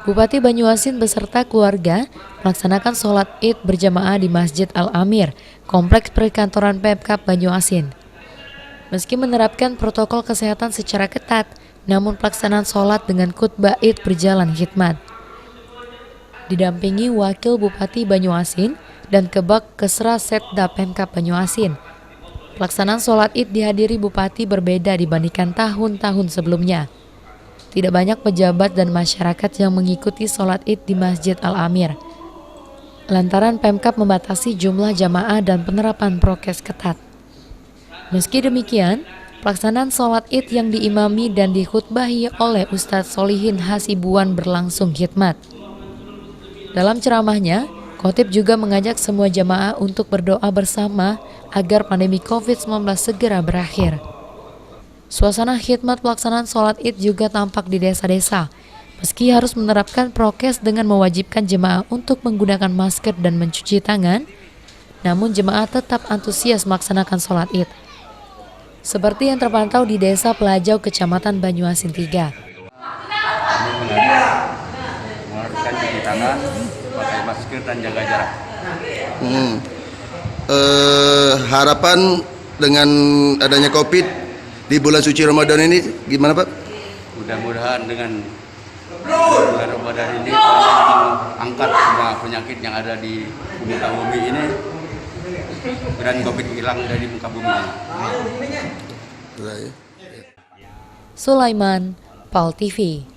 Bupati Banyuasin beserta keluarga melaksanakan sholat Id berjamaah di Masjid Al-Amir, Kompleks Perkantoran Pemkab Banyuasin. Meski menerapkan protokol kesehatan secara ketat, namun pelaksanaan sholat dengan khutbah Id berjalan hikmat. Didampingi Wakil Bupati Banyuasin dan Kebak Kesra Setda Pemkab Banyuasin. Pelaksanaan sholat Id dihadiri Bupati berbeda dibandingkan tahun-tahun sebelumnya. Tidak banyak pejabat dan masyarakat yang mengikuti sholat Id di Masjid Al-Amir, lantaran Pemkab membatasi jumlah jamaah dan penerapan prokes ketat. Meski demikian, pelaksanaan sholat Id yang diimami dan dikhutbahi oleh Ustadz Solihin Hasibuan berlangsung hikmat. Dalam ceramahnya, khotib juga mengajak semua jamaah untuk berdoa bersama agar pandemi COVID-19 segera berakhir. Suasana khidmat pelaksanaan sholat Id juga tampak di desa-desa. Meski harus menerapkan prokes dengan mewajibkan jemaah untuk menggunakan masker dan mencuci tangan, namun jemaah tetap antusias melaksanakan sholat Id. Seperti yang terpantau di Desa Pelajau, Kecamatan Banyuasin 3. Kami mengharuskan cuci tangan, pakai masker dan jaga jarak. Harapan dengan adanya COVID di bulan suci Ramadan ini gimana, Pak? Mudah-mudahan dengan bulan Ramadan ini angkat semua penyakit yang ada di muka bumi ini dan COVID hilang dari muka bumi ini. Sulaiman, PAL TV.